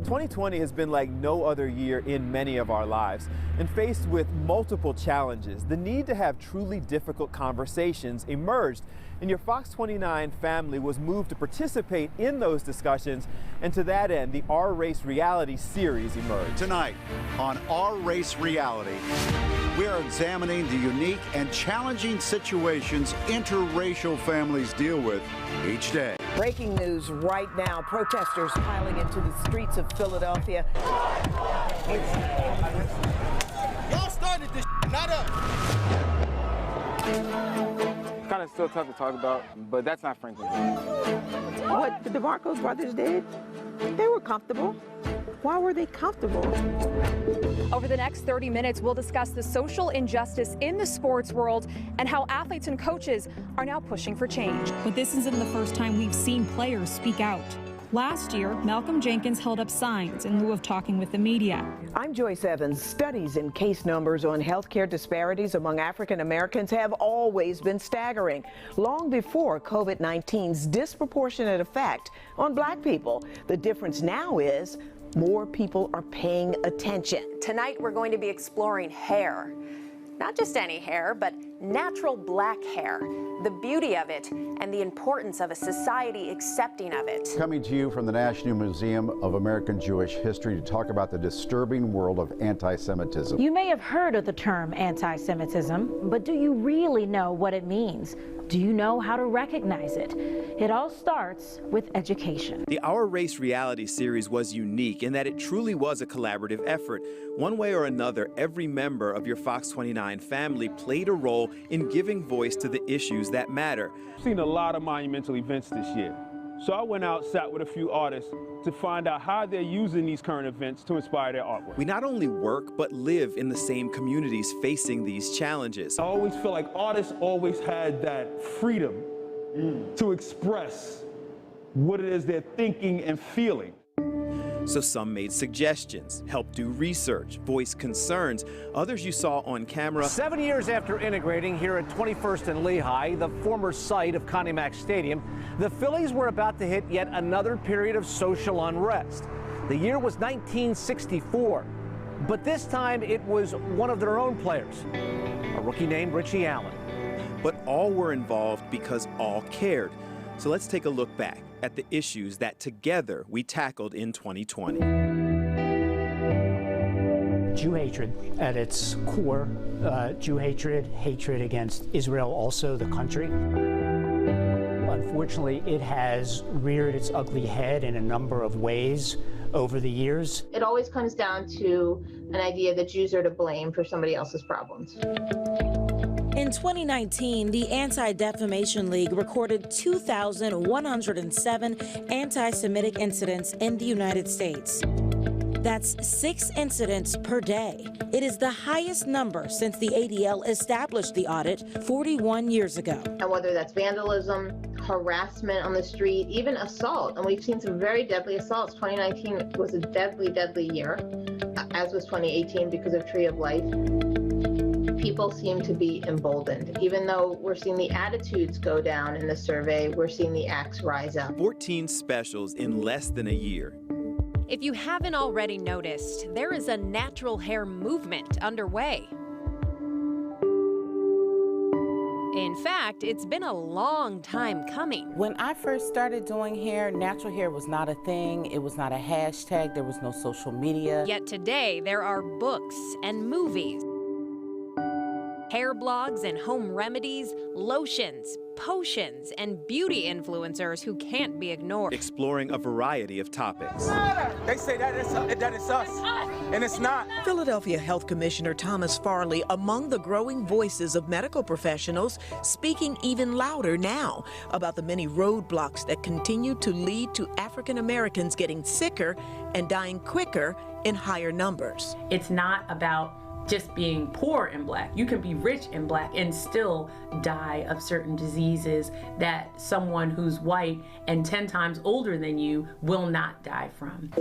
2020 has been like no other year in many of our lives, and faced with multiple challenges, the need to have truly difficult conversations emerged, and your Fox 29 family was moved to participate in those discussions, and to that end, the Our Race reality series emerged. Tonight on Our Race Reality, we are examining the unique and challenging situations interracial families deal with each day. Breaking news right now. Protesters piling into the streets of Philadelphia. Y'all started this, not us. Kind of still tough to talk about, but that's not Franklin. What the DeMarcos brothers did, they were comfortable. Why were they comfortable? Over the next 30 minutes, we'll discuss the social injustice in the sports world and how athletes and coaches are now pushing for change. But this isn't the first time we've seen players speak out. Last year, Malcolm Jenkins held up signs in lieu of talking with the media. I'm Joyce Evans. Studies and case numbers on healthcare disparities among African Americans have always been staggering, long before COVID-19's disproportionate effect on Black people. The difference now is more people are paying attention. Tonight, we're going to be exploring hair. Not just any hair, but natural black hair, the beauty of it, and the importance of a society accepting of it. Coming to you from the National Museum of American Jewish History to talk about the disturbing world of anti-Semitism. You may have heard of the term anti-Semitism, but do you really know what it means? Do you know how to recognize it? It all starts with education. The Our Race reality series was unique in that it truly was a collaborative effort. One way or another, every member of your Fox 29 family played a role in giving voice to the issues that matter. I've seen a lot of monumental events this year. So I went out, sat with a few artists to find out how they're using these current events to inspire their artwork. We not only work, but live in the same communities facing these challenges. I always feel like artists always had that freedom to express what it is they're thinking and feeling. So some made suggestions, helped do research, voiced concerns. Others you saw on camera. 7 years after integrating here at 21st and Lehigh, the former site of Connie Mack Stadium, the Phillies were about to hit yet another period of social unrest. The year was 1964, but this time it was one of their own players, a rookie named Richie Allen. But all were involved because all cared. So let's take a look back at the issues that together we tackled in 2020. Jew hatred at its core, Jew hatred, hatred against Israel, also the country. Unfortunately, it has reared its ugly head in a number of ways over the years. It always comes down to an idea that Jews are to blame for somebody else's problems. In 2019, the Anti-Defamation League recorded 2,107 anti-Semitic incidents in the United States. That's 6 incidents per day. It is the highest number since the ADL established the audit 41 years ago. And whether that's vandalism, harassment on the street, even assault, and we've seen some very deadly assaults. 2019 was a deadly, deadly year, as was 2018 because of Tree of Life. People seem to be emboldened. Even though we're seeing the attitudes go down in the survey, we're seeing the acts rise up. 14 specials in less than a year. If you haven't already noticed, there is a natural hair movement underway. In fact, it's been a long time coming. When I first started doing hair, natural hair was not a thing. It was not a hashtag. There was no social media. Yet today, there are books and movies, hair blogs and home remedies, lotions, potions, and beauty influencers who can't be ignored. Exploring a variety of topics. They say that it's us, and it's not. Philadelphia Health Commissioner Thomas Farley among the growing voices of medical professionals, speaking even louder now about the many roadblocks that continue to lead to African Americans getting sicker and dying quicker in higher numbers. It's not about just being poor and black. You can be rich and black and still die of certain diseases that someone who's white and 10 times older than you will not die from.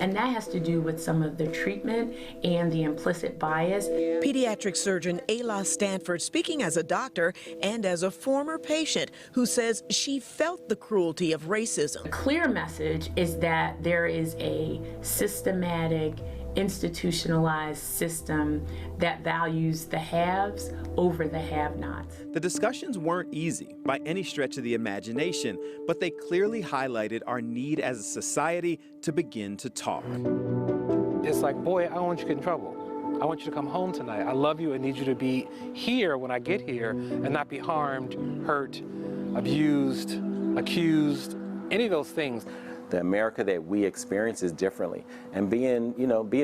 And that has to do with some of the treatment and the implicit bias. Pediatric surgeon Ayla Stanford speaking as a doctor and as a former patient who says she felt the cruelty of racism. A clear message is that there is a systematic, institutionalized system that values the haves over the have-nots. The discussions weren't easy by any stretch of the imagination, but they clearly highlighted our need as a society to begin to talk. It's like, boy, I don't want you to get in trouble. I want you to come home tonight. I love you and need you to be here when I get here and not be harmed, hurt, abused, accused, any of those things. The America that we experience is differently, and being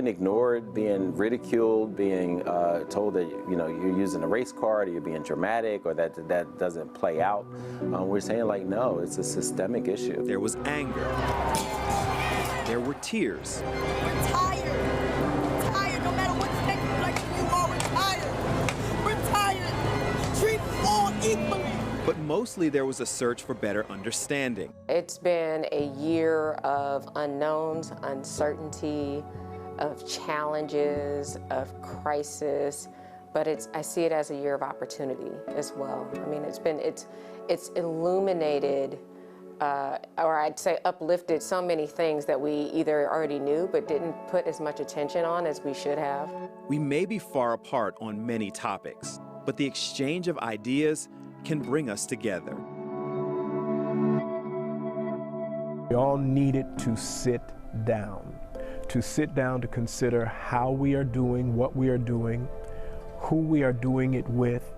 ignored, being ridiculed, being told that you're using a race card, or you're being dramatic, or that doesn't play out. We're saying like, no, it's a systemic issue. There was anger. There were tears. We're tired. We're tired. No matter what sex you are, we're tired. We're tired. Treat all equally. But mostly there was a search for better understanding. It's been a year of unknowns, uncertainty, of challenges, of crisis, but I see it as a year of opportunity as well. I mean, it's illuminated, or I'd say uplifted so many things that we either already knew but didn't put as much attention on as we should have. We may be far apart on many topics, but the exchange of ideas can bring us together. We all needed to sit down to consider how we are doing what we are doing, who we are doing it with,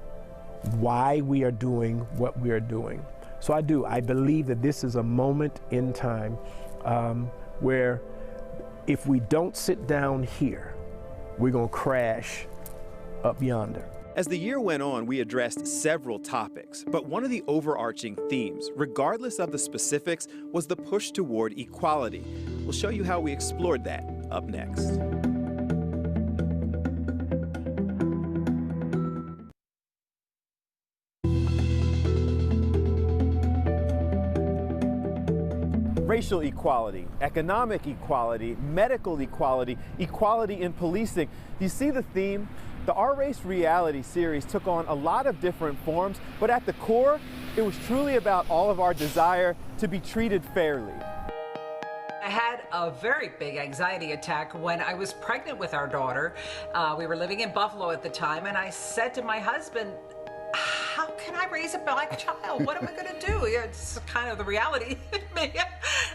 why we are doing what we are doing. So I believe that this is a moment in time where if we don't sit down here, we're gonna crash up yonder. As the year went on, we addressed several topics, but one of the overarching themes, regardless of the specifics, was the push toward equality. We'll show you how we explored that up next. Racial equality, economic equality, medical equality, equality in policing. Do you see the theme? The Our Race reality series took on a lot of different forms, but at the core, it was truly about all of our desire to be treated fairly. I had a very big anxiety attack when I was pregnant with our daughter. We were living in Buffalo at the time, and I said to my husband, how can I raise a black child? What am I going to do? It's kind of the reality in me.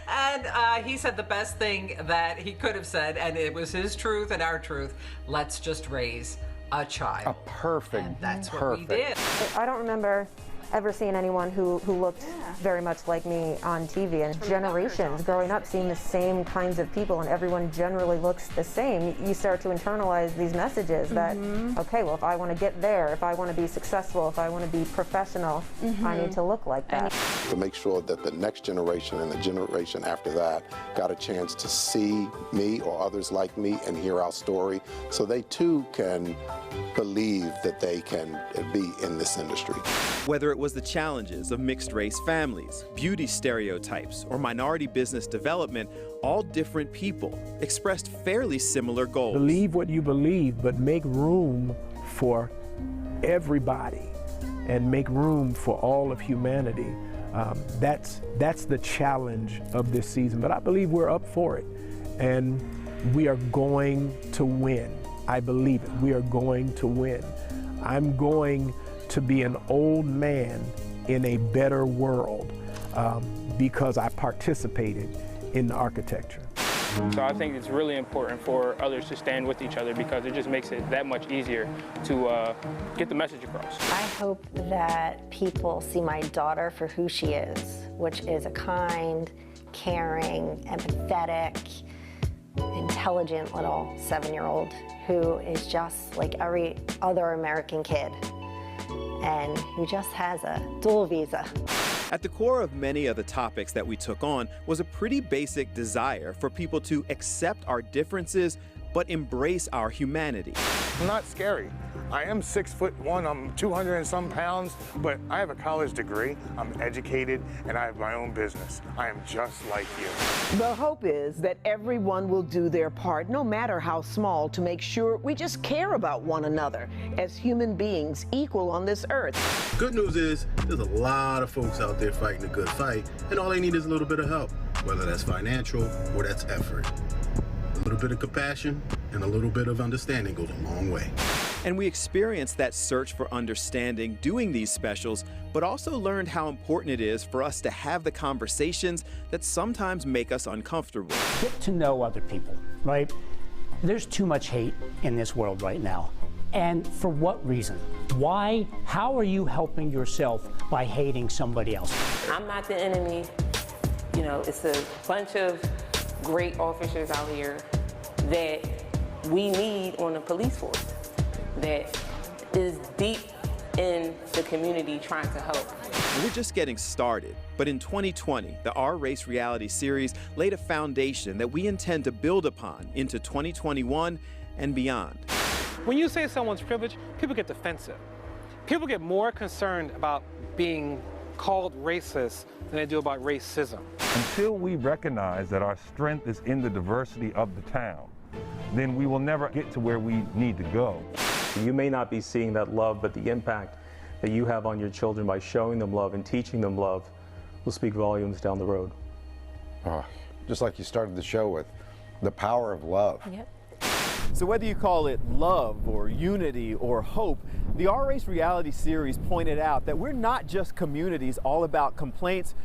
And he said the best thing that he could have said, and it was his truth and our truth, let's just raise a child. A perfect, and that's what we did. I don't remember ever seeing anyone who looked very much like me on TV, and generations growing up seeing the same kinds of people and everyone generally looks the same. You start to internalize these messages that, okay, well, if I want to get there, if I want to be successful, if I want to be professional, I need to look like that. To make sure that the next generation and the generation after that got a chance to see me or others like me and hear our story, so they too can believe that they can be in this industry. Whether it was the challenges of mixed-race families, beauty stereotypes, or minority business development, all different people expressed fairly similar goals. Believe what you believe, but make room for everybody and make room for all of humanity. That's the challenge of this season, but I believe we're up for it, and we are going to win. I believe it. We are going to win. I'm going to be an old man in a better world because I participated in the architecture. So I think it's really important for others to stand with each other because it just makes it that much easier to get the message across. I hope that people see my daughter for who she is, which is a kind, caring, empathetic, intelligent little 7-year-old who is just like every other American kid and who just has a dual visa. At the core of many of the topics that we took on was a pretty basic desire for people to accept our differences, but embrace our humanity. Not scary. I am 6'1", I'm 200 and some pounds, but I have a college degree, I'm educated, and I have my own business. I am just like you. The hope is that everyone will do their part, no matter how small, to make sure we just care about one another as human beings equal on this earth. Good news is there's a lot of folks out there fighting a good fight, and all they need is a little bit of help, whether that's financial or that's effort. A little bit of compassion and a little bit of understanding goes a long way. And we experienced that search for understanding doing these specials, but also learned how important it is for us to have the conversations that sometimes make us uncomfortable. Get to know other people, right? There's too much hate in this world right now. And for what reason? Why? How are you helping yourself by hating somebody else? I'm not the enemy. You know, it's a bunch of great officers out here that we need on the police force that is deep in the community trying to help. We're just getting started, but in 2020, the Our Race reality series laid a foundation that we intend to build upon into 2021 and beyond. When you say someone's privileged, people get defensive. People get more concerned about being called racist than they do about racism. Until we recognize that our strength is in the diversity of the town, then we will never get to where we need to go. You may not be seeing that love, but the impact that you have on your children by showing them love and teaching them love will speak volumes down the road. Just like you started the show with, the power of love. Yep. So whether you call it love or unity or hope, the Our Race reality series pointed out that we're not just communities all about complaints,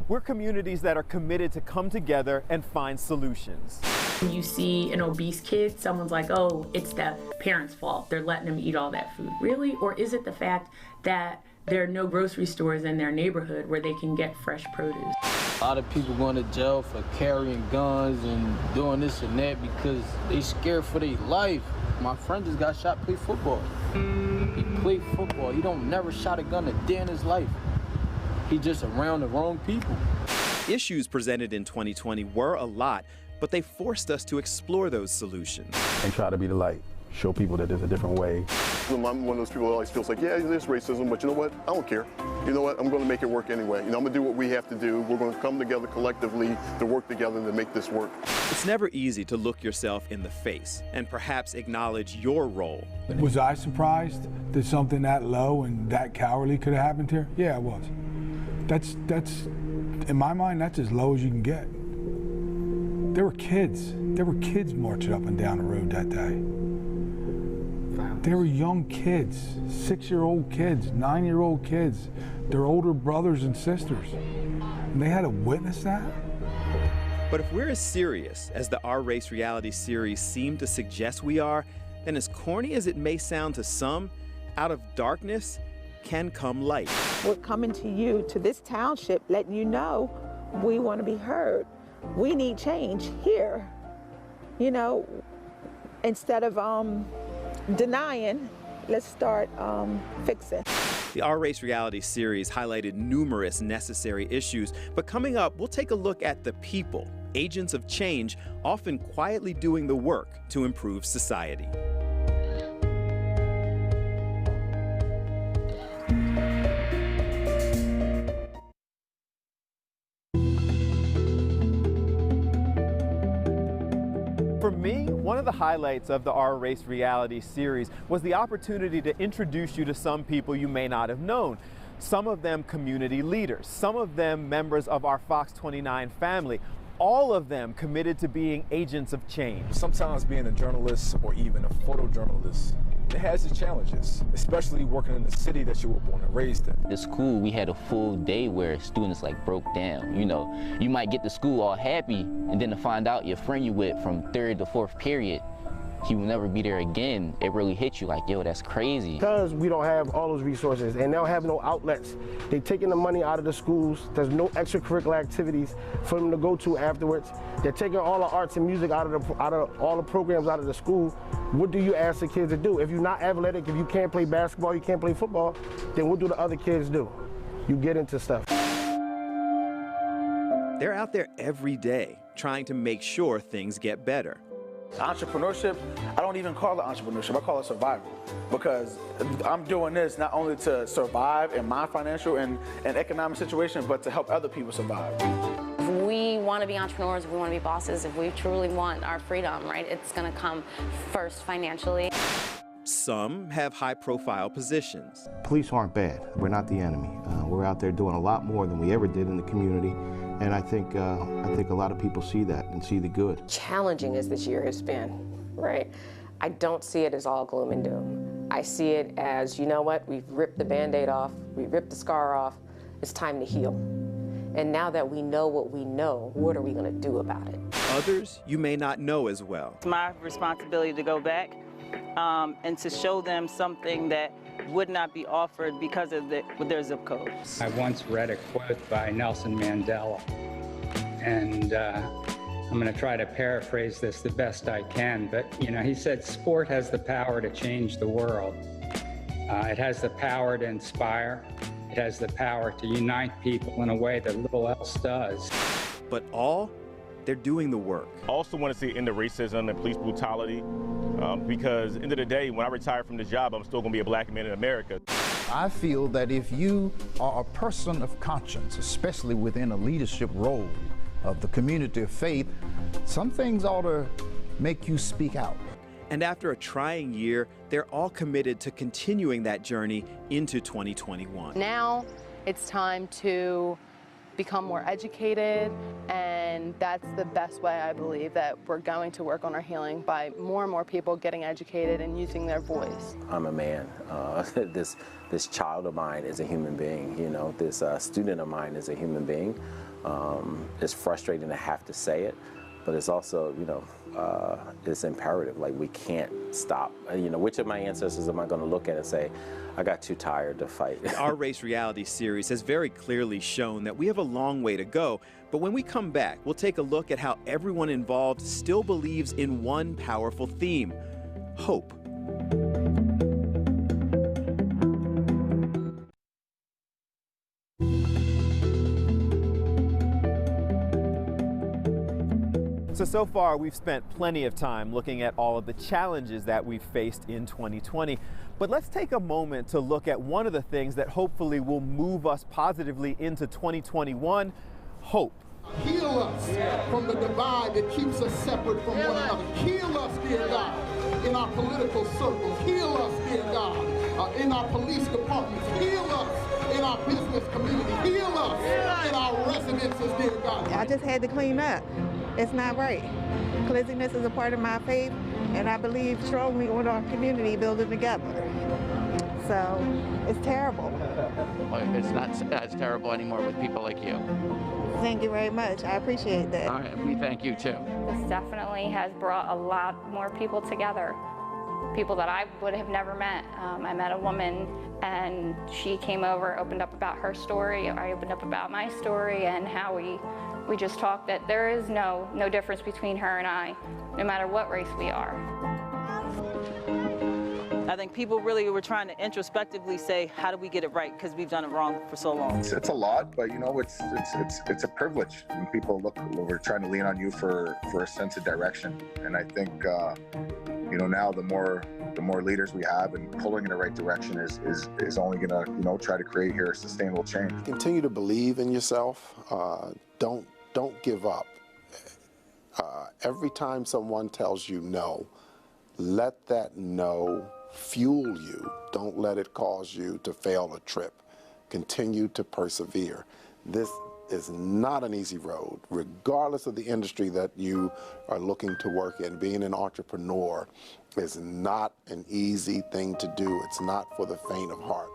we're communities that are committed to come together and find solutions. When you see an obese kid, someone's like, oh, it's the parents' fault. They're letting them eat all that food. Really? Or is it the fact that there are no grocery stores in their neighborhood where they can get fresh produce? A lot of people going to jail for carrying guns and doing this and that because they scared for their life. My friend just got shot playing football. He played football. He don't never shot a gun a day in his life. He just around the wrong people. Issues presented in 2020 were a lot, but they forced us to explore those solutions. And try to be the light, show people that there's a different way. I'm one of those people who always feels like, yeah, there's racism, but you know what? I don't care. You know what? I'm going to make it work anyway. You know, I'm going to do what we have to do. We're going to come together collectively to work together to make this work. It's never easy to look yourself in the face and perhaps acknowledge your role. Was I surprised that something that low and that cowardly could have happened here? Yeah, I was. That's in my mind, that's as low as you can get. There were kids. There were kids marching up and down the road that day. They were young kids, 6-year-old kids, 9-year-old kids, their older brothers and sisters. And they had to witness that? But if we're as serious as the Our Race reality series seemed to suggest we are, then as corny as it may sound to some, out of darkness can come light. We're coming to you, to this township, letting you know we want to be heard. We need change here. You know, instead of denying, let's start fixing. The Our Race reality series highlighted numerous necessary issues, but coming up, we'll take a look at the people, agents of change, often quietly doing the work to improve society. For me, one of the highlights of the Our Race reality series was the opportunity to introduce you to some people you may not have known. Some of them community leaders, some of them members of our Fox 29 family, all of them committed to being agents of change. Sometimes being a journalist or even a photojournalist, it has its challenges, especially working in the city that you were born and raised in. At school, we had a full day where students broke down. You know, you might get to school all happy, and then to find out your friend you with from 3rd to 4th period, he will never be there again. It really hit you like, yo, that's crazy. Because we don't have all those resources and they don't have no outlets, they taking the money out of the schools. There's no extracurricular activities for them to go to afterwards. They're taking all the arts and music out of all the programs out of the school. What do you ask the kids to do? If you're not athletic, if you can't play basketball, you can't play football, then what do the other kids do? You get into stuff. They're out there every day trying to make sure things get better. Entrepreneurship, I don't even call it entrepreneurship, I call it survival. Because I'm doing this not only to survive in my financial and economic situation, but to help other people survive. If we want to be entrepreneurs, if we want to be bosses, if we truly want our freedom, right, it's going to come first financially. Some have high-profile positions. Police aren't bad. We're not the enemy. We're out there doing a lot more than we ever did in the community, and I think a lot of people see that and see the good. Challenging as this year has been, right? I don't see it as all gloom and doom. I see it as, you know what, we've ripped the Band-Aid off, we've ripped the scar off, it's time to heal. And now that we know what we know, what are we going to do about it? Others you may not know as well. It's my responsibility to go back and to show them something that would not be offered because of their zip code. I once read a quote by Nelson Mandela, and I'm going to try to paraphrase this the best I can, but he said, sport has the power to change the world. It has the power to inspire. It has the power to unite people in a way that little else does. But they're doing the work. I also want to see end of racism and police brutality because at the end of the day, when I retire from this job, I'm still going to be a black man in America. I feel that if you are a person of conscience, especially within a leadership role of the community of faith, some things ought to make you speak out. And after a trying year, they're all committed to continuing that journey into 2021. Now it's time to become more educated, and that's the best way I believe that we're going to work on our healing, by more and more people getting educated and using their voice. I'm a man. This child of mine is a human being, this student of mine is a human being. It's frustrating to have to say it, but it's also, it's imperative. Like, we can't stop. Which of my ancestors am I going to look at and say, I got too tired to fight? Our Race Reality series has very clearly shown that we have a long way to go, but when we come back, we'll take a look at how everyone involved still believes in one powerful theme: hope. So far, we've spent plenty of time looking at all of the challenges that we've faced in 2020. But let's take a moment to look at one of the things that hopefully will move us positively into 2021: hope. Heal us from the divide that keeps us separate from one another. Heal us, dear God, in our political circles. Heal us, dear God, in our police departments. Heal us in our business community. Heal us in our residences, dear God. I just had to clean up. It's not right. Cleanliness is a part of my faith, and I believe strongly on our community building together. So it's terrible. It's not as terrible anymore with people like you. Thank you very much. I appreciate that. All right, we thank you too. This definitely has brought a lot more people together. People that I would have never met. I met a woman, and she came over, opened up about her story. I opened up about my story and how we just talked that there is no difference between her and I, no matter what race we are. I think people really were trying to introspectively say, how do we get it right? Because we've done it wrong for so long. It's a lot, but it's a privilege. When people we're trying to lean on you for a sense of direction. And I think, now the more leaders we have and pulling in the right direction is only gonna, try to create here a sustainable change. Continue to believe in yourself. Don't give up. Every time someone tells you no, let that no fuel you. Don't let it cause you to fail a trip. Continue to persevere. This is not an easy road, regardless of the industry that you are looking to work in. Being an entrepreneur is not an easy thing to do. It's not for the faint of heart.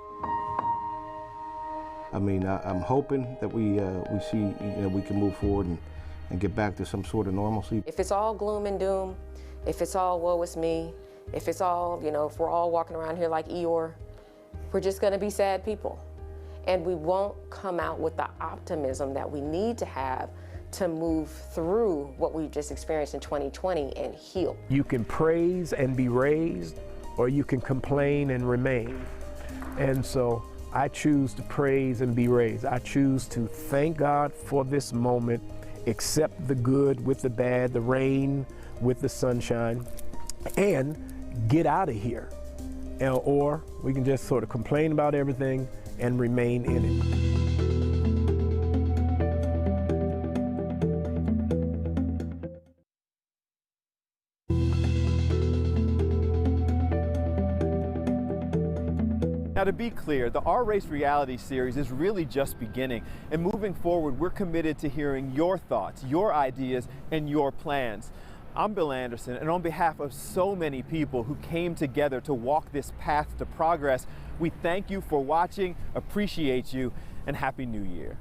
I mean, I'm hoping that we see, we can move forward and get back to some sort of normalcy. If it's all gloom and doom, if it's all woe is me, if it's all, if we're all walking around here like Eeyore, we're just gonna be sad people. And we won't come out with the optimism that we need to have to move through what we've just experienced in 2020 and heal. You can praise and be raised, or you can complain and remain. And so I choose to praise and be raised. I choose to thank God for this moment accept the good with the bad, the rain with the sunshine, and get out of here. Or we can just sort of complain about everything and remain in it. Now, to be clear, the Our Race reality series is really just beginning, and moving forward, we're committed to hearing your thoughts, your ideas, and your plans. I'm Bill Anderson, and on behalf of so many people who came together to walk this path to progress, we thank you for watching, appreciate you, and Happy New Year.